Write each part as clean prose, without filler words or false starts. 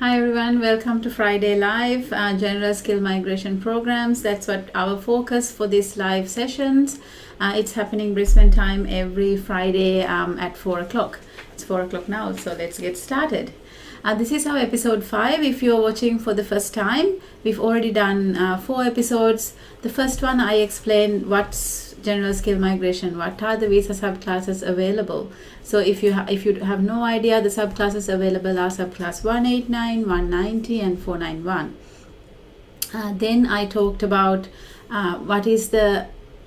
Hi everyone, welcome to Friday Live, General Skill Migration Programs. That's what our focus for this live sessions. It's happening Brisbane time every Friday at 4 o'clock. It's 4 o'clock now, so let's get started. This is our episode 5. If you're watching for the first time, we've already done 4 episodes. The first one I explained what's general skill migration, what are the visa subclasses available. So if you have no idea, the subclasses available are subclass 189, 190 and 491. Then I talked about what is the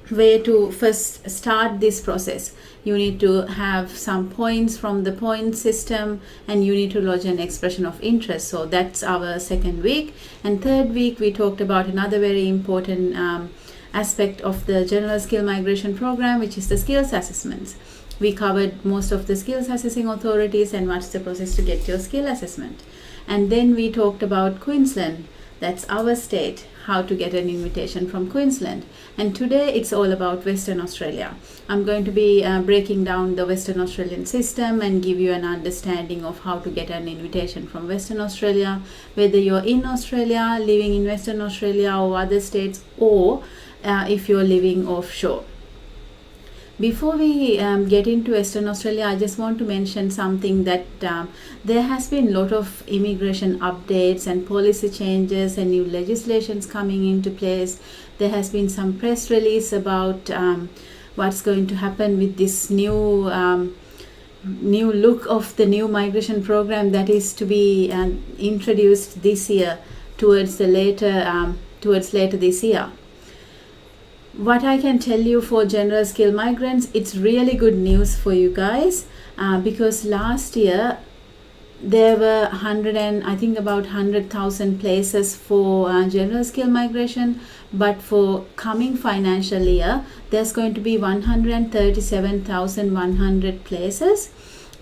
way to first start this process. You need to have some points from the point system and you need to lodge an expression of interest. So that's our second week. And third week we talked about another very important aspect of the general skill migration program, which is the skills assessments. We covered most of the skills assessing authorities and what's the process to get your skill assessment. And then we talked about Queensland. That's our state, how to get an invitation from Queensland. And today it's all about Western Australia. I'm going to be breaking down the Western Australian system and give you an understanding of how to get an invitation from Western Australia, whether you're in Australia, living in Western Australia or other states, or if you're living offshore. Before we get into Western Australia, I just want to mention something that there has been a lot of immigration updates and policy changes and new legislations coming into place. There has been some press release about what's going to happen with this new look of the new migration program that is to be introduced this year towards later this year. What I can tell you for general skill migrants, it's really good news for you guys because last year there were about 100,000 places for general skill migration, but for coming financial year there's going to be 137,100 places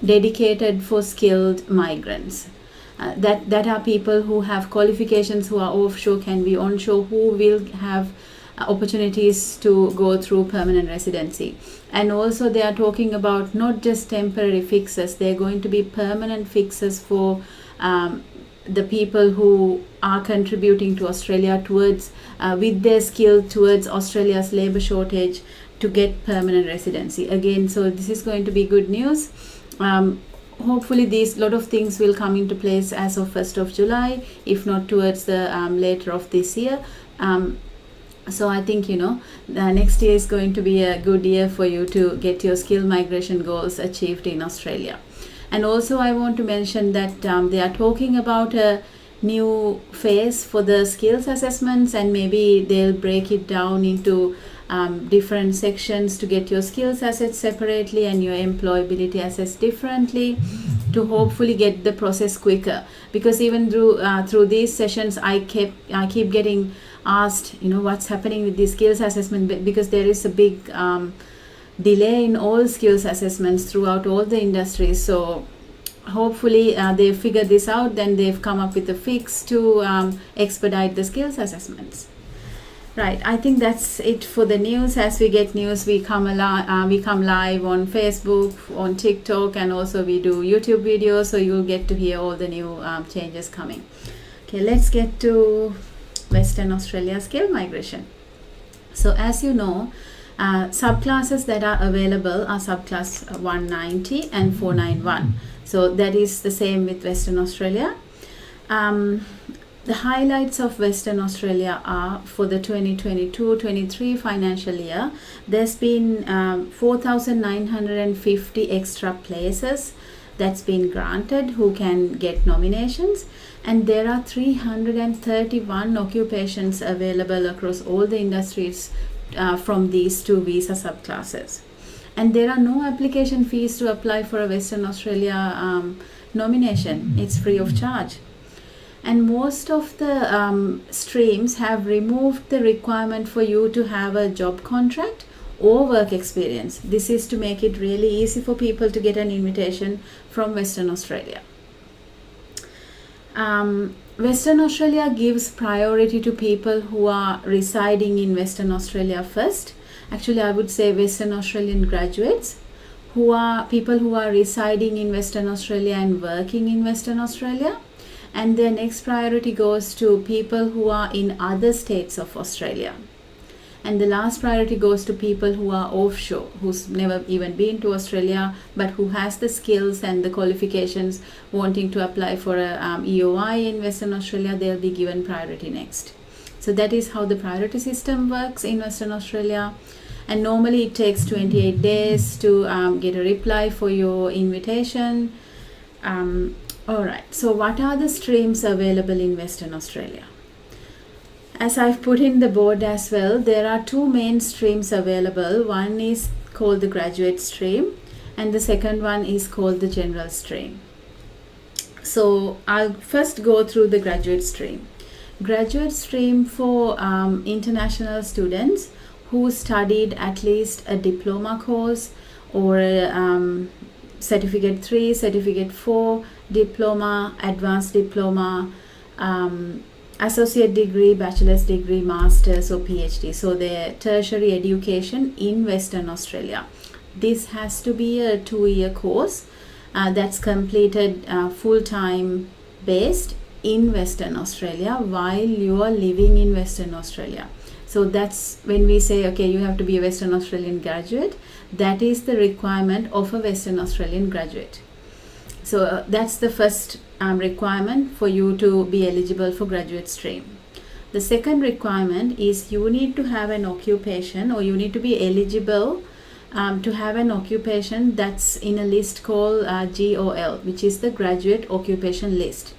dedicated for skilled migrants. That are people who have qualifications, who are offshore, can be onshore, who will have opportunities to go through permanent residency. And also they are talking about not just temporary fixes, they're going to be permanent fixes for the people who are contributing to Australia towards with their skill towards Australia's labor shortage to get permanent residency again. So this is going to be good news. Hopefully these lot of things will come into place as of 1st of July, if not towards the later of this year. So I think, the next year is going to be a good year for you to get your skill migration goals achieved in Australia. And also I want to mention that they are talking about a new phase for the skills assessments, and maybe they'll break it down into different sections to get your skills assessed separately and your employability assessed differently to hopefully get the process quicker. Because even through these sessions I keep getting asked, what's happening with the skills assessment, because there is a big delay in all skills assessments throughout all the industries. So hopefully they figure this out, then they've come up with a fix to expedite the skills assessments. Right, I think that's it for the news. As we get news, we come live on Facebook, on TikTok, and also we do YouTube videos, so you'll get to hear all the new changes coming. Okay, let's get to Western Australia skill migration. So as you know, subclasses that are available are subclass 190 and 491. So that is the same with Western Australia. The highlights of Western Australia are for the 2022-23 financial year, there's been 4,950 extra places that's been granted who can get nominations, and there are 331 occupations available across all the industries from these two visa subclasses. And there are no application fees to apply for a Western Australia nomination. It's free of charge. And most of the streams have removed the requirement for you to have a job contract or work experience. This is to make it really easy for people to get an invitation from Western Australia. Western Australia gives priority to people who are residing in Western Australia first. Actually, I would say Western Australian graduates, who are people who are residing in Western Australia and working in Western Australia. and their next priority goes to people who are in other states of Australia. And the last priority goes to people who are offshore, who's never even been to Australia, but who has the skills and the qualifications wanting to apply for a EOI in Western Australia. They'll be given priority next. So that is how the priority system works in Western Australia. And normally it takes 28 days to get a reply for your invitation. Alright, so what are the streams available in Western Australia? As I've put in the board as well, there are two main streams available. One is called the graduate stream, and the second one is called the general stream. So I'll first go through the graduate stream. Graduate stream for international students who studied at least a diploma course or a certificate 3, certificate 4, diploma, advanced diploma, associate degree, bachelor's degree, master's or PhD. So their tertiary education in Western Australia. This has to be a 2-year course that's completed full-time based in Western Australia while you are living in Western Australia. So that's when we say, okay, you have to be a Western Australian graduate. That is the requirement of a Western Australian graduate. So that's the first requirement for you to be eligible for graduate stream. The second requirement is you need to have an occupation, or you need to be eligible to have an occupation that's in a list called GOL, which is the Graduate Occupation List.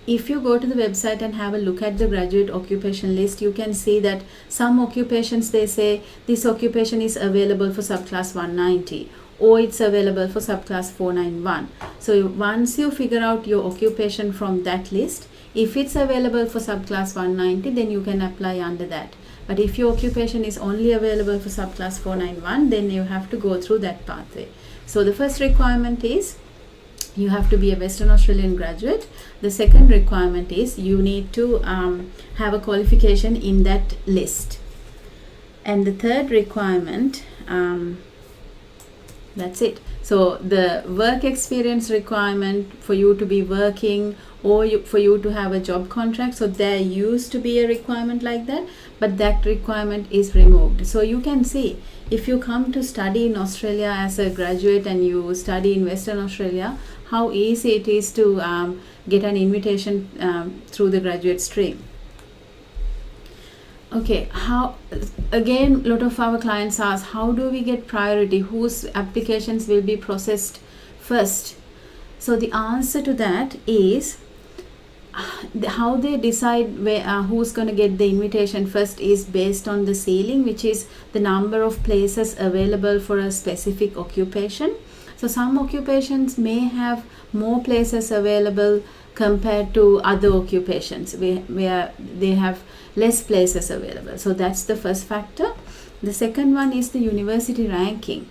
If you go to the website and have a look at the graduate occupation list, you can see that some occupations, they say this occupation is available for subclass 190. Or it's available for subclass 491. So once you figure out your occupation from that list, if it's available for subclass 190, then you can apply under that. But if your occupation is only available for subclass 491, then you have to go through that pathway. So the first requirement is you have to be a Western Australian graduate. The second requirement is you need to have a qualification in that list. And the third requirement, that's it. So the work experience requirement for you to be working, or for you to have a job contract. So there used to be a requirement like that, but that requirement is removed. So you can see, if you come to study in Australia as a graduate and you study in Western Australia, how easy it is to get an invitation through the graduate stream. Okay, how, again, a lot of our clients ask, how do we get priority? Whose applications will be processed first? So the answer to that is how they decide who's going to get the invitation first is based on the ceiling, which is the number of places available for a specific occupation. So some occupations may have more places available compared to other occupations where they have less places available. So that's the first factor. The second one is the university ranking.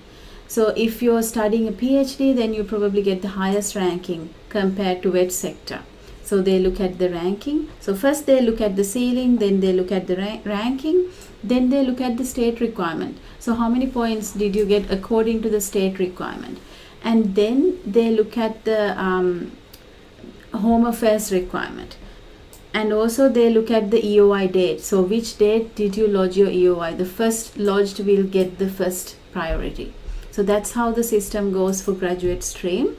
So if you're studying a PhD, then you probably get the highest ranking compared to vet sector. So they look at the ranking. So first they look at the ceiling, then they look at the ranking, then they look at the state requirement. So how many points did you get according to the state requirement? And then they look at the home affairs requirement. And also they look at the EOI date. So which date did you lodge your EOI? The first lodged will get the first priority. So that's how the system goes for graduate stream.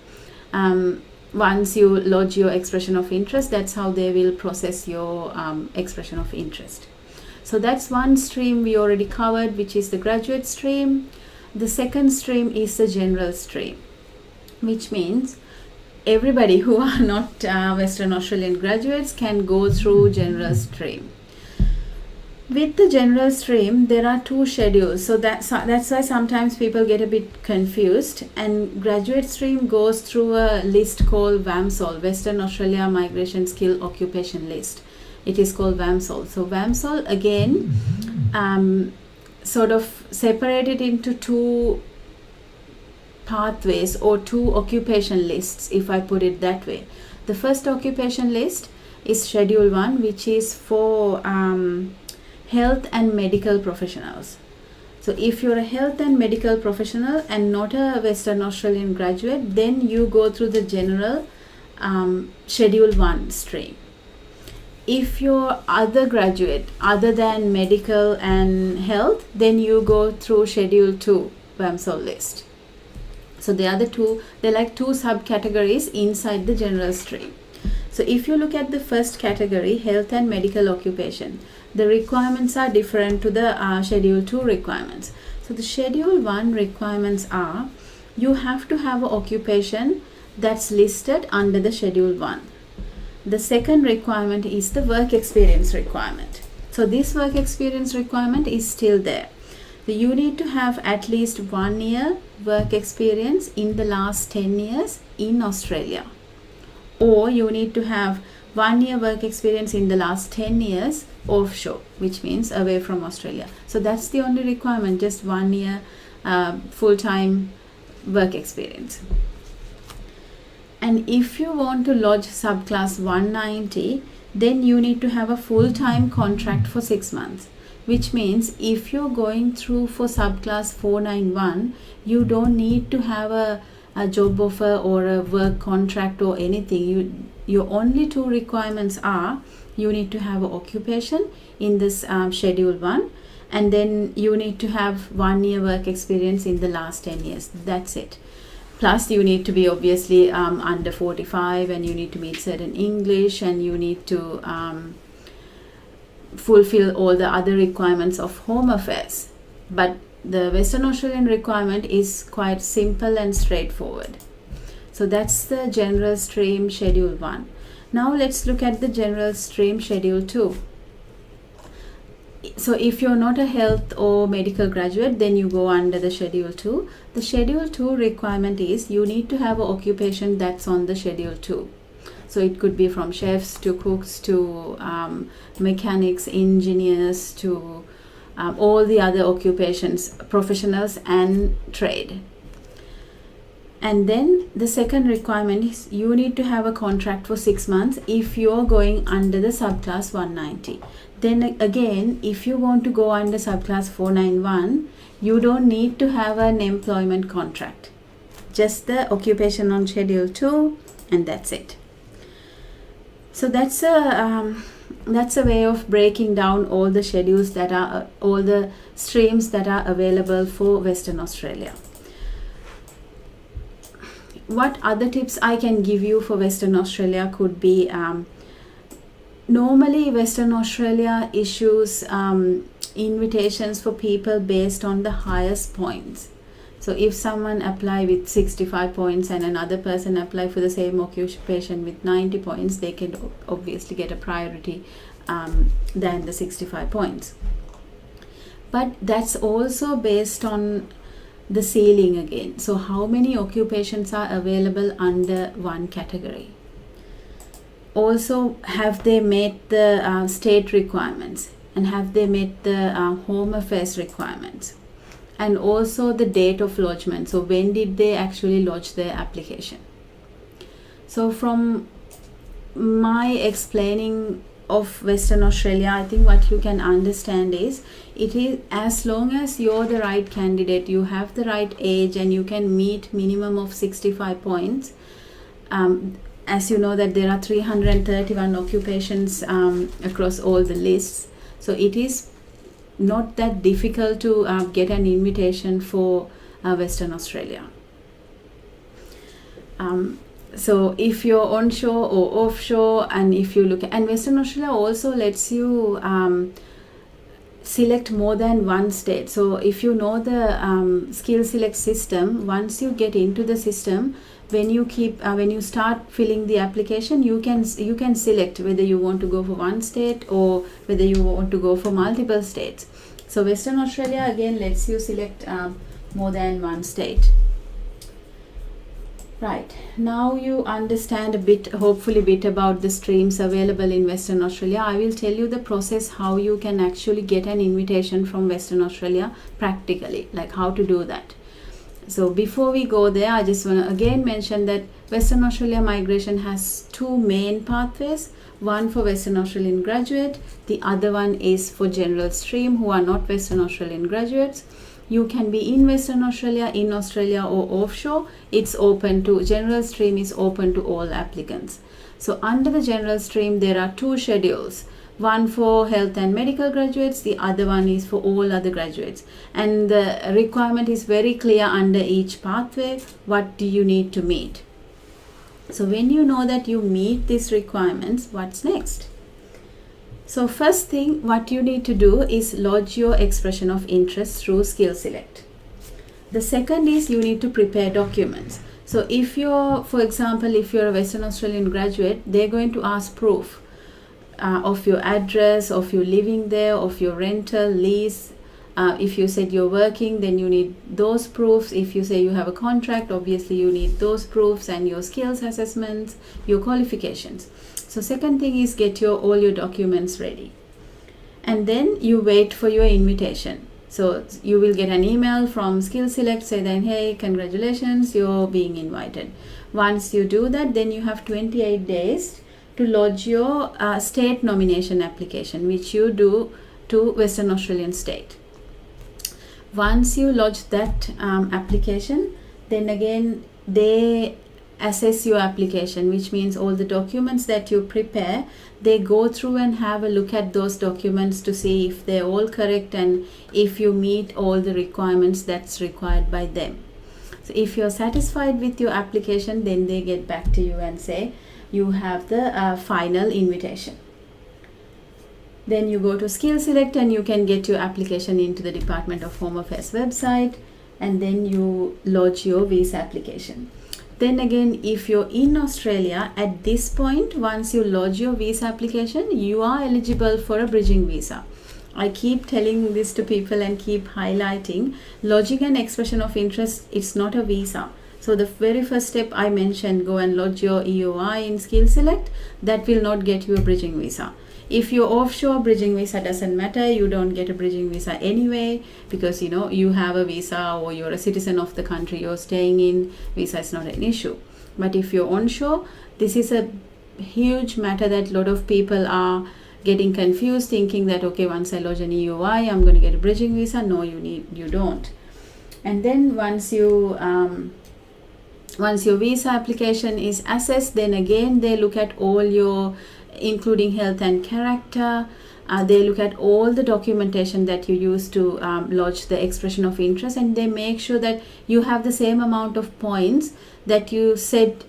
Once you lodge your expression of interest, that's how they will process your expression of interest. So that's one stream we already covered, which is the graduate stream. The second stream is the general stream, which means everybody who are not Western Australian graduates can go through general stream. With the general stream, there are two schedules. So that's why sometimes people get a bit confused. And graduate stream goes through a list called WAMSOL, Western Australia Migration Skill Occupation List. It is called WAMSOL. So WAMSOL again sort of separated into two pathways or two occupation lists, if I put it that way. The first occupation list is Schedule 1, which is for health and medical professionals. So if you're a health and medical professional and not a Western Australian graduate, then you go through the general Schedule 1 stream. If you're other graduate other than medical and health, then you go through Schedule 2 WAMSOL list. So the other two, they're like two subcategories inside the general stream. So if you look at the first category, health and medical occupation, the requirements are different to the Schedule 2 requirements. So the Schedule 1 requirements are, you have to have an occupation that's listed under the Schedule 1. The second requirement is the work experience requirement. So this work experience requirement is still there. So you need to have at least 1 year work experience in the last 10 years in Australia. Or you need to have 1 year work experience in the last 10 years offshore, which means away from Australia. So that's the only requirement, just 1 year full-time work experience. And if you want to lodge subclass 190, then you need to have a full-time contract for 6 months, which means if you're going through for subclass 491, you don't need to have a job offer or a work contract or anything. Your only two requirements are, you need to have an occupation in this Schedule 1, and then you need to have 1 year work experience in the last 10 years. That's it. Plus you need to be obviously under 45, and you need to meet certain English, and you need to fulfill all the other requirements of Home Affairs. But the Western Australian requirement is quite simple and straightforward. So that's the general stream Schedule 1. Now let's look at the general stream Schedule 2. So if you're not a health or medical graduate, then you go under the Schedule 2. The Schedule 2 requirement is, you need to have an occupation that's on the Schedule 2. So it could be from chefs to cooks to mechanics, engineers, to all the other occupations, professionals and trade. And then the second requirement is, you need to have a contract for 6 months if you're going under the subclass 190. Then again, if you want to go under subclass 491, you don't need to have an employment contract. Just the occupation on Schedule 2, and that's it. So that's a way of breaking down all the schedules that are, all the streams that are available for Western Australia. What other tips I can give you for Western Australia could be, normally Western Australia issues invitations for people based on the highest points. So if someone apply with 65 points and another person apply for the same occupation with 90 points, they can obviously get a priority than the 65 points. But that's also based on the ceiling again. So how many occupations are available under one category? Also, have they met the state requirements, and have they met the Home Affairs requirements? And also the date of lodgement. So when did they actually lodge their application? So from my explaining of Western Australia, I think what you can understand is, it is as long as you're the right candidate, you have the right age, and you can meet minimum of 65 points. As you know that there are 331 occupations across all the lists. So it is not that difficult to get an invitation for Western Australia. So if you're onshore or offshore, and if you look at, and Western Australia also lets you select more than one state. So if you know the skill select system, once you get into the system, when you start filling the application, you can select whether you want to go for one state or whether you want to go for multiple states. So Western Australia again lets you select more than one state. Right, now you understand a bit, hopefully a bit about the streams available in Western Australia. I will tell you the process how you can actually get an invitation from Western Australia practically, like how to do that. So before we go there, I just want to again mention that Western Australia migration has two main pathways. One for Western Australian graduate, the other one is for general stream who are not Western Australian graduates. You can be in Western Australia, in Australia or offshore. It's open to, general stream is open to all applicants. So under the general stream, there are 2 schedules. One for health and medical graduates, the other one is for all other graduates. And the requirement is very clear under each pathway. What do you need to meet? So when you know that you meet these requirements, what's next? So first thing, what you need to do is lodge your expression of interest through Skill Select. The second is you need to prepare documents. So if you're, for example, if you're a Western Australian graduate, they're going to ask proof of your address, of you living there, of your rental, lease. If you said you're working, then you need those proofs. If you say you have a contract, obviously you need those proofs, and your skills assessments, your qualifications. So second thing is get all your documents ready. And then you wait for your invitation. So you will get an email from Skill Select saying, hey, congratulations, you're being invited. Once you do that, then you have 28 days to lodge your state nomination application, which you do to Western Australian state. Once you lodge that application, then again they assess your application, which means all the documents that you prepare, they go through and have a look at those documents to see if they're all correct and if you meet all the requirements that's required by them. So if you're satisfied with your application, then they get back to you and say you have the final invitation. Then you go to Skill Select and you can get your application into the Department of Home Affairs website, and then you lodge your visa application. Then again, if you're in Australia, at this point, once you lodge your visa application, you are eligible for a bridging visa. I keep telling this to people and keep highlighting, lodging an expression of interest, it's not a visa. So the very first step I mentioned, go and lodge your EOI in Skill Select, that will not get you a bridging visa. If you're offshore, bridging visa doesn't matter. You don't get a bridging visa anyway, because you have a visa or you're a citizen of the country you're staying in. Visa is not an issue. But if you're onshore, this is a huge matter that a lot of people are getting confused, thinking that okay, once I lodge an EOI, I'm going to get a bridging visa. No, you don't. And then once your visa application is assessed, then again they look at all your, including health and character. They look at all the documentation that you use to lodge the expression of interest, and they make sure that you have the same amount of points that you said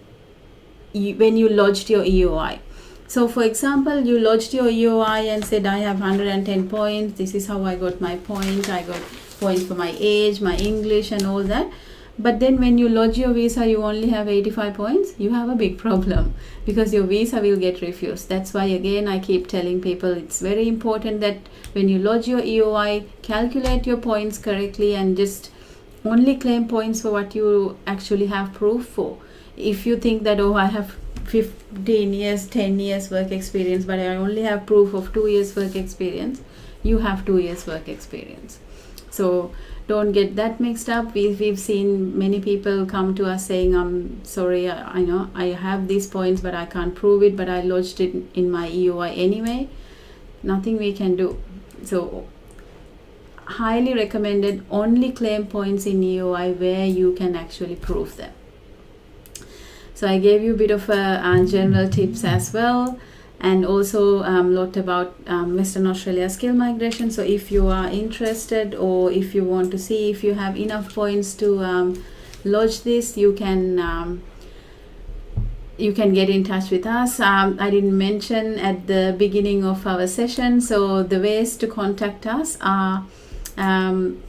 when you lodged your EOI. So for example, you lodged your EOI and said I have 110 points, this is how I got my points, I got points for my age, my English and all that. But then when you lodge your visa, you only have 85 points, you have a big problem, because your visa will get refused. That's why again I keep telling people it's very important that when you lodge your EOI, calculate your points correctly and just only claim points for what you actually have proof for. If you think that, oh, I have 15 years, 10 years work experience, but I only have proof of 2 years work experience, you have 2 years work experience. So don't get that mixed up. We've seen many people come to us saying, I'm sorry, I know I have these points, but I can't prove it, but I lodged it in my EOI anyway. Nothing we can do. So highly recommended, only claim points in EOI where you can actually prove them. So I gave you a bit of a general tips as well, and also a lot about Western Australia skill migration. So if you are interested, or if you want to see if you have enough points to lodge this, you can get in touch with us. I didn't mention at the beginning of our session, so the ways to contact us are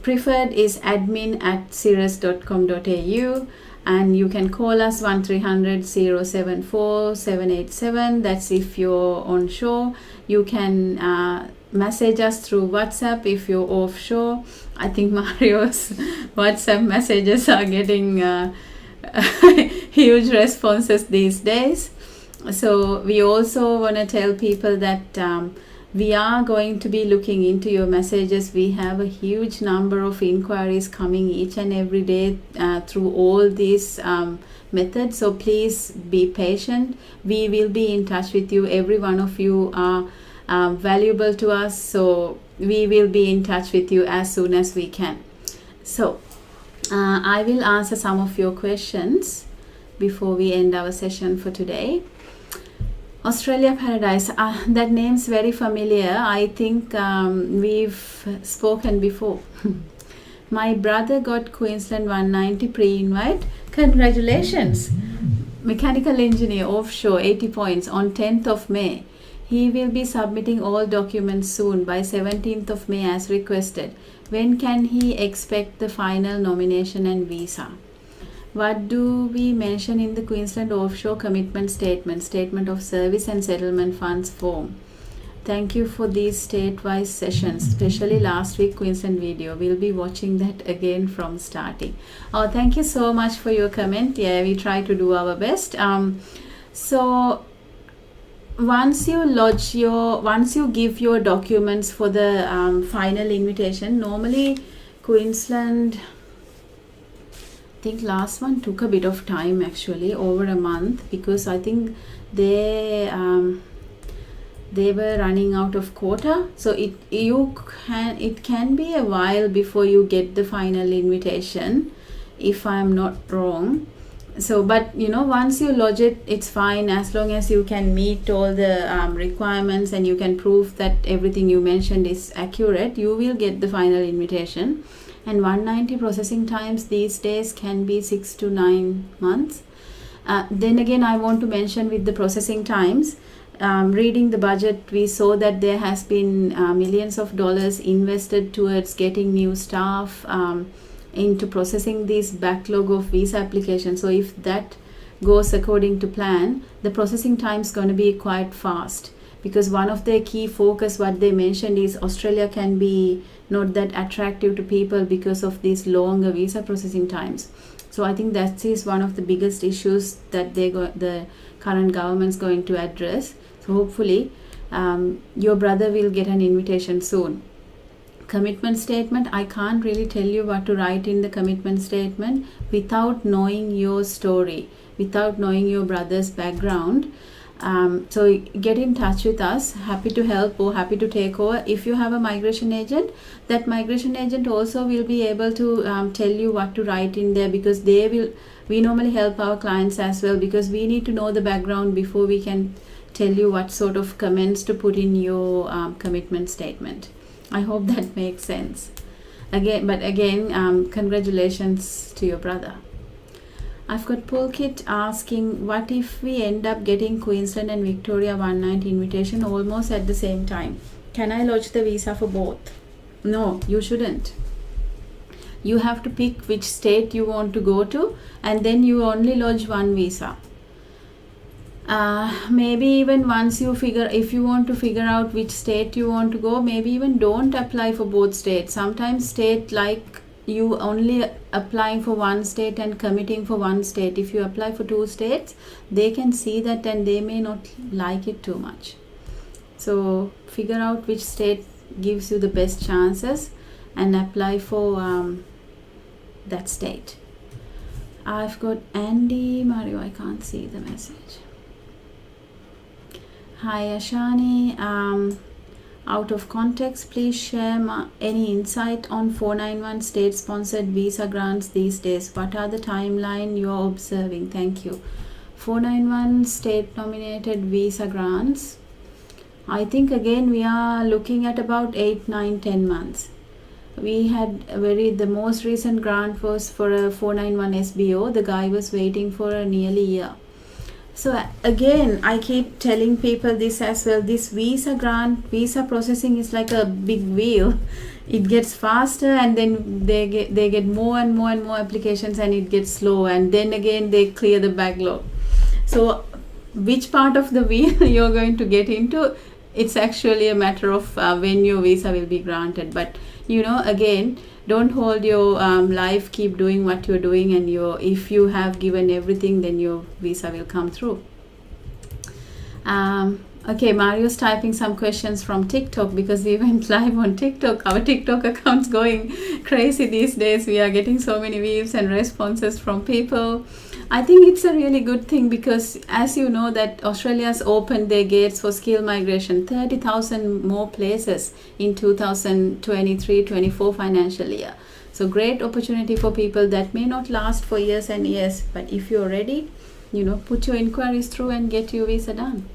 preferred is admin@cirrus.com.au, and you can call us 1300 074 787. That's if you're onshore. You can message us through WhatsApp if you're offshore. I think Mario's WhatsApp messages are getting huge responses these days. So we also want to tell people that we are going to be looking into your messages. We have a huge number of inquiries coming each and every day through all these methods. So please be patient. We will be in touch with you. Every one of you are valuable to us. So we will be in touch with you as soon as we can. So I will answer some of your questions before we end our session for today. Australia Paradise, that name's very familiar. I think we've spoken before. My brother got Queensland 190 pre-invite. Congratulations. Mechanical engineer offshore, 80 points on 10th of May. He will be submitting all documents soon by 17th of May as requested. When can he expect the final nomination and visa? What do we mention in the Queensland offshore commitment statement of service and settlement funds form? Thank you for these state-wise sessions, especially last week Queensland video. We'll be watching that again from starting. Oh, thank you so much for your comment. Yeah, we try to do our best. So once you give your documents for the final invitation, normally Queensland, I think last one took a bit of time, actually over a month, because I think they were running out of quota. So it can be a while before you get the final invitation, if I'm not wrong. So but once you lodge it, it's fine, as long as you can meet all the requirements and you can prove that everything you mentioned is accurate, you will get the final invitation. And 190 processing times these days can be 6 to 9 months. Then again, I want to mention with the processing times, reading the budget, we saw that there has been millions of dollars invested towards getting new staff into processing this backlog of visa applications. So if that goes according to plan, the processing time is going to be quite fast, because one of their key focus, what they mentioned, is Australia can be not that attractive to people because of these longer visa processing times. So I think that is one of the biggest issues that the current government's going to address. So hopefully your brother will get an invitation soon. Commitment statement, I can't really tell you what to write in the commitment statement without knowing your story, without knowing your brother's background. So get in touch with us, happy to help or happy to take over. If you have a migration agent, that migration agent also will be able to tell you what to write in there, because we normally help our clients as well, because we need to know the background before we can tell you what sort of comments to put in your commitment statement. I hope that makes sense. Again, congratulations to your brother. I've got Pulkit asking, what if we end up getting Queensland and Victoria 190 invitation almost at the same time? Can I lodge the visa for both? No, you shouldn't. You have to pick which state you want to go to, and then you only lodge one visa. Maybe even once if you want to figure out which state you want to go, maybe even don't apply for both states. Sometimes state like you only applying for one state and committing for one state. If you apply for two states, they can see that and they may not like it too much. So figure out which state gives you the best chances and apply for that state. I've got Andy Mario, I can't see the message. Hi Ashani, out of context, please share any insight on 491 state-sponsored visa grants these days. What are the timeline you are observing? Thank you. 491 state-nominated visa grants, I think again we are looking at about 8, 9, 10 months. We had the most recent grant was for a 491 SBO. The guy was waiting for a nearly year. So again, I keep telling people this as well. This visa processing is like a big wheel. It gets faster, and then they get more and more and more applications, and it gets slow, and then again they clear the backlog. So which part of the wheel you're going to get into, it's actually a matter of when your visa will be granted. But again, don't hold your life, keep doing what you're doing, and if you have given everything, then your visa will come through. Okay, Mario's typing some questions from TikTok, because we went live on TikTok. Our TikTok account's going crazy these days. We are getting so many views and responses from people. I think it's a really good thing, because as you know that Australia's opened their gates for skill migration, 30,000 more places in 2023-24 financial year. So great opportunity for people that may not last for years and years, but if you're ready, put your inquiries through and get your visa done.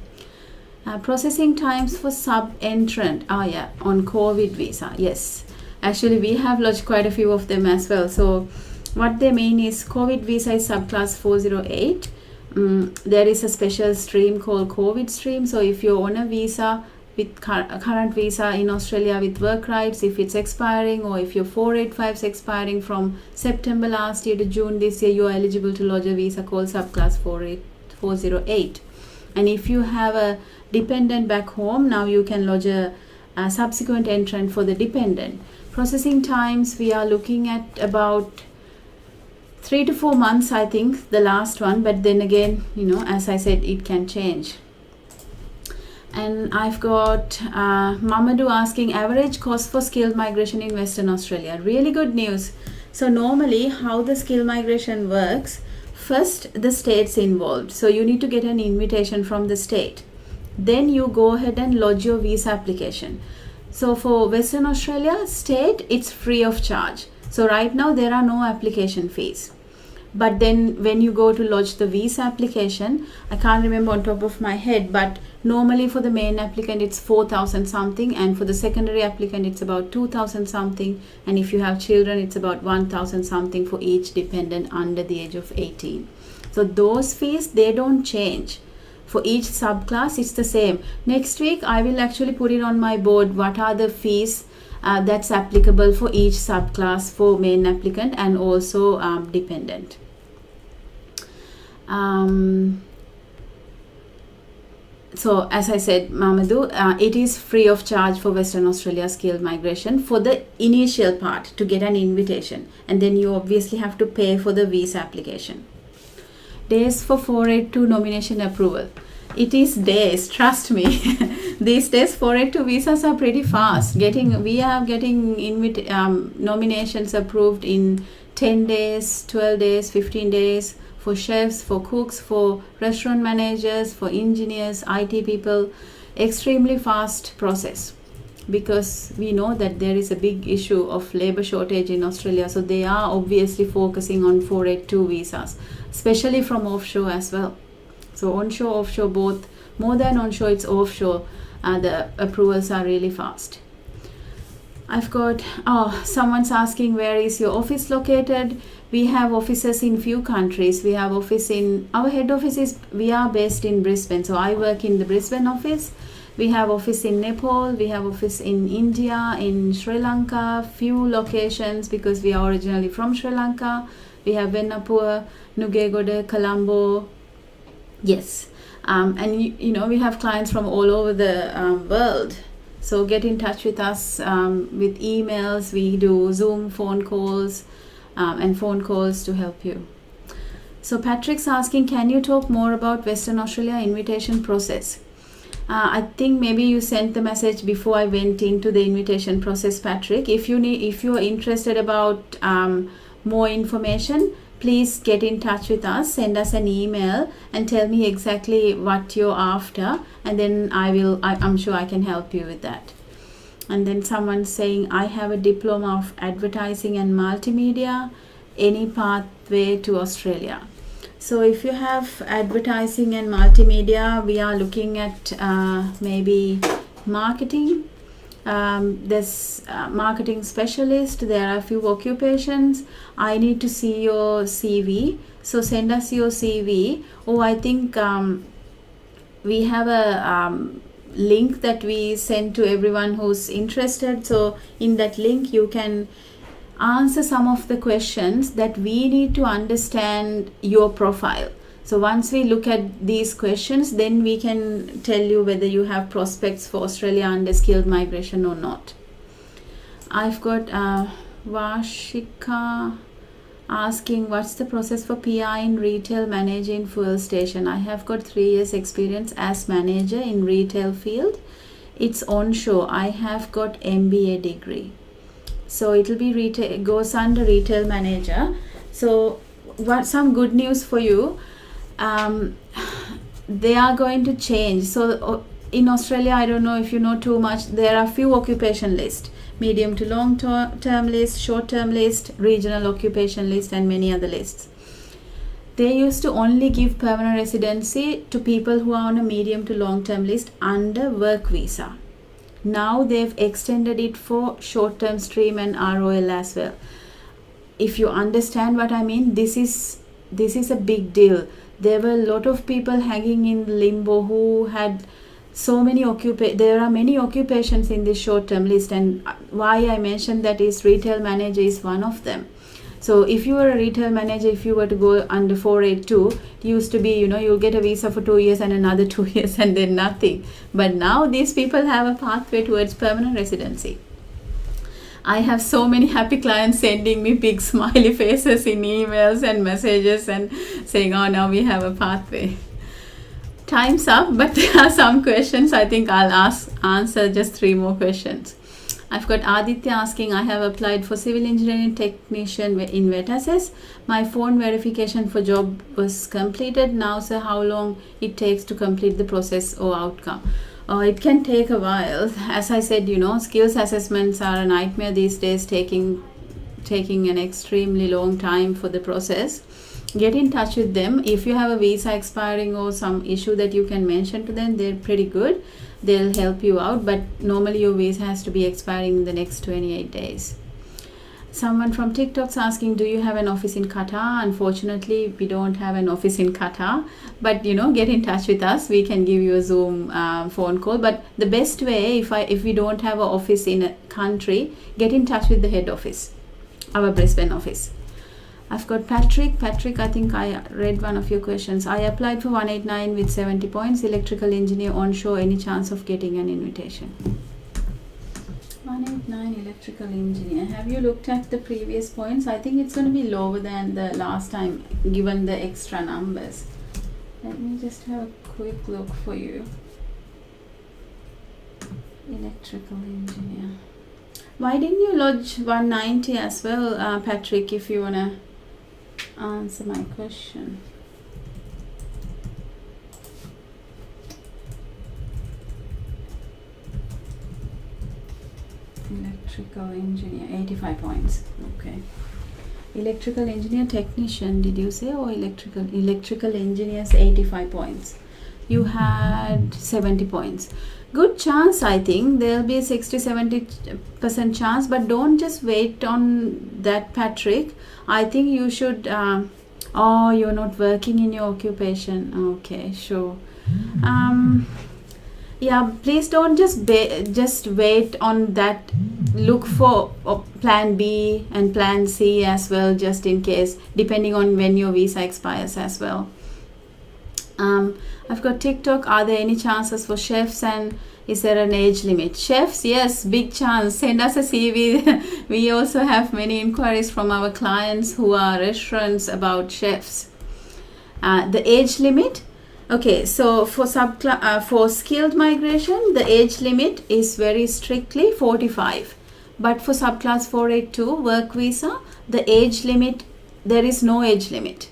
Processing times for sub-entrant. On COVID visa. Yes, actually we have lodged quite a few of them as well. So what they mean is COVID visa is subclass 408. There is a special stream called COVID stream. So if you're on a visa with current visa in Australia with work rights, if it's expiring, or if your 485 is expiring from September last year to June this year, you are eligible to lodge a visa called subclass 408. And if you have a dependent back home, now you can lodge a subsequent entrant for the dependent. Processing times, we are looking at about 3 to 4 months, I think, the last one. But then again, as I said, it can change. And I've got Mamadou asking average cost for skilled migration in Western Australia. Really good news. So normally how the skilled migration works, first the state's involved. So you need to get an invitation from the state. Then you go ahead and lodge your visa application. So for Western Australia state, it's free of charge. So right now there are no application fees. But then when you go to lodge the visa application, I can't remember on top of my head, but normally for the main applicant it's 4,000 something, and for the secondary applicant it's about 2,000 something, and if you have children it's about 1,000 something for each dependent under the age of 18. So those fees, they don't change. For each subclass it's the same. Next week I will actually put it on my board what are the fees that's applicable for each subclass for main applicant and also dependent. So as I said, Mamadou, it is free of charge for Western Australia skilled migration for the initial part to get an invitation, and then you obviously have to pay for the visa application. Days for 482 nomination approval. It is days, trust me. These days 482 visas are pretty fast. We are getting nominations approved in 10 days, 12 days, 15 days, for chefs, for cooks, for restaurant managers, for engineers, IT people. Extremely fast process, because we know that there is a big issue of labor shortage in Australia. So they are obviously focusing on 482 visas, especially from offshore as well. So onshore, offshore, both. More than onshore, it's offshore. The approvals are really fast. I've got, someone's asking where is your office located. We have offices in few countries. We have office in, our head office we are based in Brisbane. So I work in the Brisbane office. We have office in Nepal. We have office in India, in Sri Lanka, few locations because we are originally from Sri Lanka. We have Venapur, Nugegoda, Colombo. Yes. And we have clients from all over the world. So get in touch with us with emails. We do Zoom phone calls and phone calls to help you. So Patrick's asking, can you talk more about Western Australia invitation process? I think maybe you sent the message before I went into the invitation process, Patrick. If you're interested about more information, please get in touch with us, send us an email and tell me exactly what you're after, and then I'm sure I can help you with that. And then someone's saying, I have a diploma of advertising and multimedia, any pathway to Australia. So if you have advertising and multimedia, we are looking at maybe marketing. There's marketing specialist. There are a few occupations. I need to see your CV. So send us your CV. I think we have a link that we send to everyone who's interested. So in that link, you can answer some of the questions that we need to understand your profile. So once we look at these questions, then we can tell you whether you have prospects for Australia under skilled migration or not. I've got Vashika asking, what's the process for PR in retail managing fuel station? I have got 3 years experience as manager in retail field. It's onshore. I have got MBA degree. So it'll be retail, goes under retail manager. So some good news for you. They are going to change. So in Australia, I don't know if you know too much, there are few occupation lists. medium to long term list, short term list, regional occupation list, and many other lists. They used to only give permanent residency to people who are on a medium to long term list under work visa. Now they've extended it for short term stream and ROL as well. If you understand what I mean, this is a big deal. There were a lot of people hanging in limbo who had so many there are many occupations in this short term list, and why I mentioned that is retail manager is one of them. So if you were a retail manager, if you were to go under 482, it used to be, you'll get a visa for 2 years and another 2 years and then nothing. But now these people have a pathway towards permanent residency. I have so many happy clients sending me big smiley faces in emails and messages and saying, oh, now we have a pathway. Time's up, but there are some questions. I think I'll answer just 3 more questions. I've got Aditya asking, I have applied for civil engineering technician in VETASS. My phone verification for job was completed. Now, sir, how long it takes to complete the process or outcome? It can take a while. As I said, skills assessments are a nightmare these days, taking an extremely long time for the process. Get in touch with them. If you have a visa expiring or some issue that you can mention to them, they're pretty good. They'll help you out, but normally your visa has to be expiring in the next 28 days. Someone from TikTok's asking, do you have an office in Qatar? Unfortunately, we don't have an office in Qatar, but get in touch with us. We can give you a Zoom phone call. But the best way, if we don't have an office in a country, get in touch with the head office, our Brisbane office. I've got Patrick. Patrick, I think I read one of your questions. I applied for 189 with 70 points. Electrical engineer onshore. Any chance of getting an invitation? 189 electrical engineer. Have you looked at the previous points? I think it's going to be lower than the last time, given the extra numbers. Let me just have a quick look for you. Electrical engineer. Why didn't you lodge 190 as well, Patrick, if you want to answer my question? Electrical engineer, 85 points. Okay. Electrical engineer technician, did you say? Or electrical engineers, 85 points. You had 70 points. Good chance, I think. There'll be a 60-70% chance, but don't just wait on that, Patrick. I think you should. You're not working in your occupation. Okay, sure. Yeah, please don't just wait on that. Look for plan B and plan C as well, just in case, depending on when your visa expires as well. I've got TikTok. Are there any chances for chefs, and is there an age limit? Chefs, yes, big chance. Send us a CV. We also have many inquiries from our clients who are restaurants about chefs. The age limit. Okay, so for skilled migration, the age limit is very strictly 45. But for subclass 482 work visa, the age limit, there is no age limit.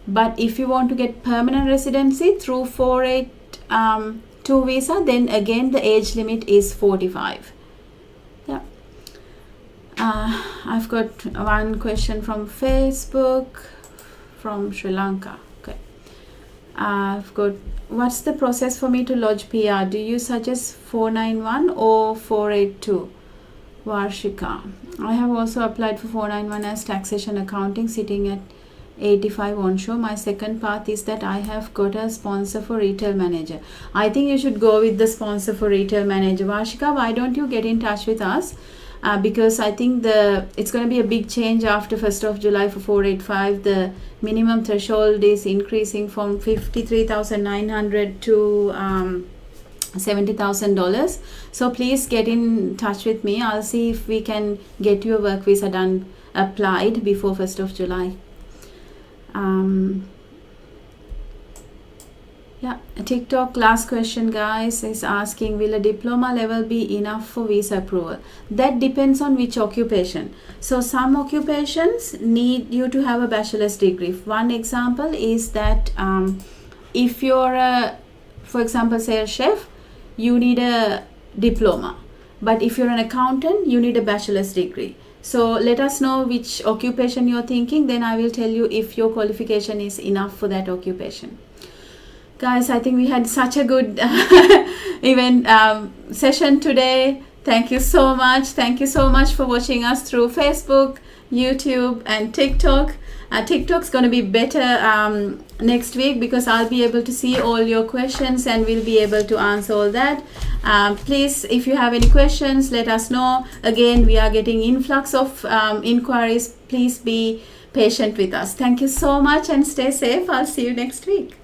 But if you want to get permanent residency through 482 visa, then again the age limit is 45. Yeah. I've got one question from Facebook, from Sri Lanka. Okay. I've got, what's the process for me to lodge PR? Do you suggest 491 or 482? Varshika. I have also applied for 491 as taxation accounting, sitting at 85 onshore. My second path is that I have got a sponsor for retail manager. I think you should go with the sponsor for retail manager. Varshika, why don't you get in touch with us? Because I think it's going to be a big change after 1st of July for 485. The minimum threshold is increasing from $53,900 to $70,000. So please get in touch with me. I'll see if we can get your work visa applied before 1st of July. TikTok last question, guys, is asking, will a diploma level be enough for visa approval? That depends on which occupation. So some occupations need you to have a bachelor's degree. One example is that if you're for example, say a chef, you need a diploma. but if you're an accountant, you need a bachelor's degree. So let us know which occupation you're thinking, then I will tell you if your qualification is enough for that occupation. Guys, I think we had such a good event session today. Thank you so much. Thank you so much for watching us through Facebook, YouTube, and TikTok. TikTok's going to be better next week because I'll be able to see all your questions and we'll be able to answer all that. Please, if you have any questions, let us know. Again, we are getting influx of inquiries. Please be patient with us. Thank you so much and stay safe. I'll see you next week.